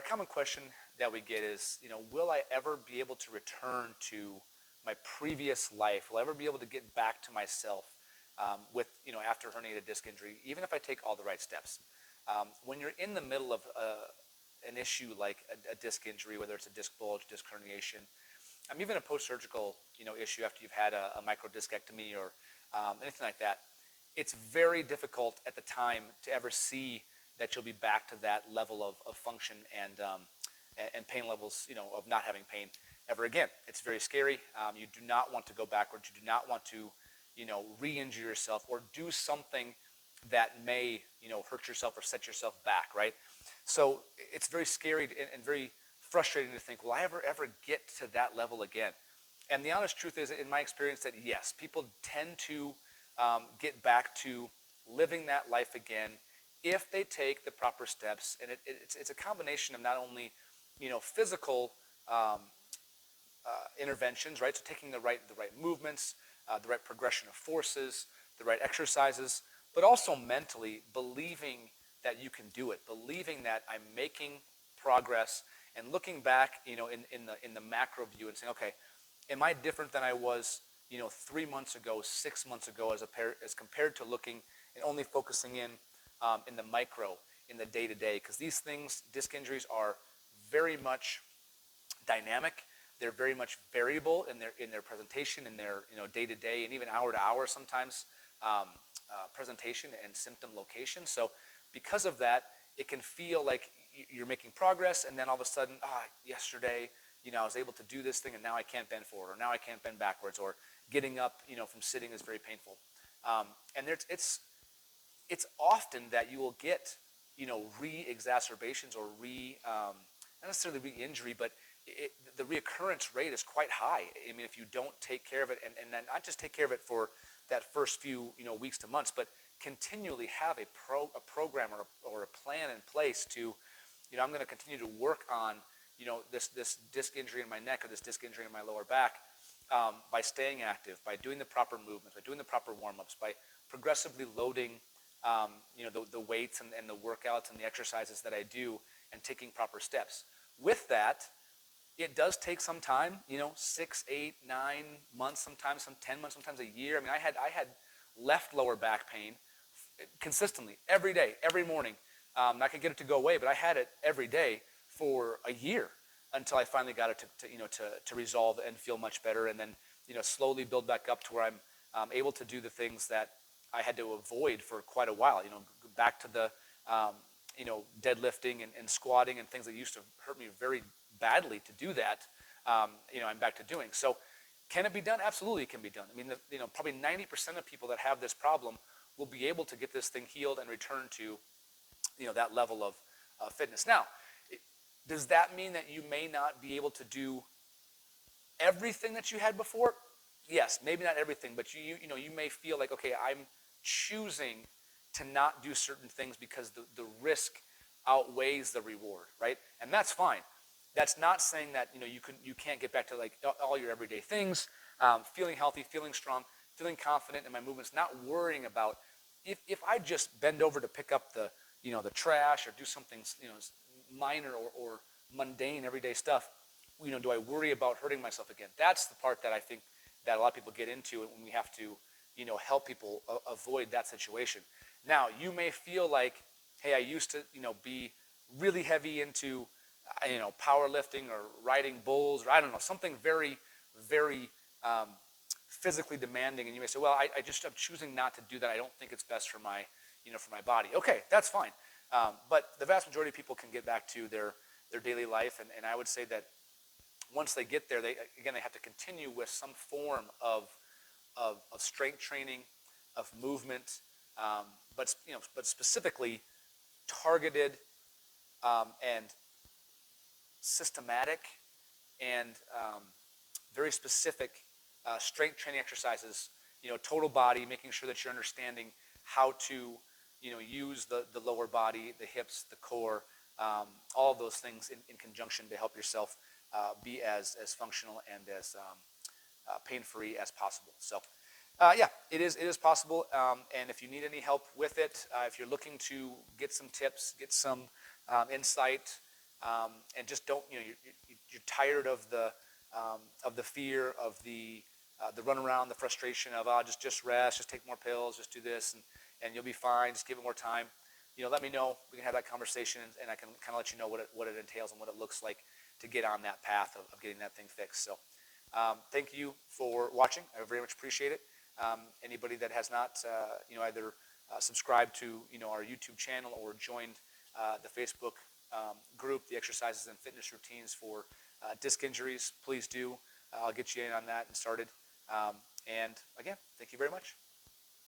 a common question that we get is, will I ever be able to return to my previous life? Will I ever be able to get back to myself with, after herniated disc injury, even if I take all the right steps? When you're in the middle of an issue like a disc injury, whether it's a disc bulge, disc herniation, even a post-surgical, issue after you've had a microdiscectomy or anything like that, it's very difficult at the time to ever see that you'll be back to that level of function and pain levels, of not having pain ever again. It's very scary. You do not want to go backwards. You do not want to, re-injure yourself or do something that may, hurt yourself or set yourself back, right? So it's very scary and very frustrating to think, will I ever get to that level again? And the honest truth is, in my experience, that yes, people tend to get back to living that life again if they take the proper steps. And it's a combination of not only, physical interventions, right? So taking the right movements, the right progression of forces, the right exercises, but also mentally believing that you can do it, believing that I'm making progress, and looking back, in the macro view and saying, okay, am I different than I was, 3 months ago, 6 months ago, as compared to looking and only focusing in the micro, in the day-to-day? Because these things, disc injuries, are very much dynamic. They're very much variable in their presentation, in their day-to-day, and even hour-to-hour sometimes presentation and symptom location. So because of that, it can feel like you're making progress, and then all of a sudden, yesterday, I was able to do this thing, and now I can't bend forward, or now I can't bend backwards, or getting up, from sitting is very painful. And it's often that you will get, re-exacerbations or not necessarily re-injury, but the reoccurrence rate is quite high. If you don't take care of it, and then not just take care of it for that first few, weeks to months, but continually have a program or a plan in place to, I'm going to continue to work on, this disc injury in my neck or this disc injury in my lower back by staying active, by doing the proper movements, by doing the proper warm-ups, by progressively loading, the weights and the workouts and the exercises that I do, and taking proper steps. With that, it does take some time, 6, 8, 9 months, sometimes some 10 months, sometimes a year. I had left lower back pain consistently every day, every morning. I could get it to go away, but I had it every day for a year until I finally got it to resolve and feel much better, and then slowly build back up to where I'm able to do the things that I had to avoid for quite a while. Back to the deadlifting and squatting and things that used to hurt me very badly to do that. I'm back to doing. So can it be done? Absolutely, it can be done. Probably 90% of people that have this problem will be able to get this thing healed and return to that level of fitness. Now, does that mean that you may not be able to do everything that you had before? Yes, maybe not everything, but you may feel like, okay, I'm choosing to not do certain things because the risk outweighs the reward, right? And that's fine. That's not saying that you can't get back to like all your everyday things, feeling healthy, feeling strong, feeling confident in my movements, not worrying about if I just bend over to pick up the trash or do something minor or mundane everyday stuff, do I worry about hurting myself again? That's the part that I think that a lot of people get into when we have to help people avoid that situation. Now, you may feel like, hey, I used to be really heavy into powerlifting or riding bulls, or I don't know, something very, very physically demanding, and you may say, well, I'm choosing not to do that. I don't think it's best for my body. Okay, that's fine. But the vast majority of people can get back to their daily life, and I would say that once they get there, they have to continue with some form of strength training, of movement, but specifically targeted and systematic and very specific strength training exercises. Total body, making sure that you're understanding how to use the lower body, the hips, the core, all of those things in conjunction to help yourself be as functional and as pain-free as possible. So it is possible, and if you need any help with it, if you're looking to get some tips, get some insight, and just don't, you're tired of the fear, of the runaround, the frustration of, just rest, just take more pills, just do this, and you'll be fine. Just give it more time. Let me know. We can have that conversation, and I can kind of let you know what it entails and what it looks like to get on that path of getting that thing fixed. So thank you for watching. I very much appreciate it. Anybody that has not, either subscribed to, our YouTube channel or joined the Facebook group, the exercises and fitness routines for disc injuries, please do. I'll get you in on that and started. And again, thank you very much.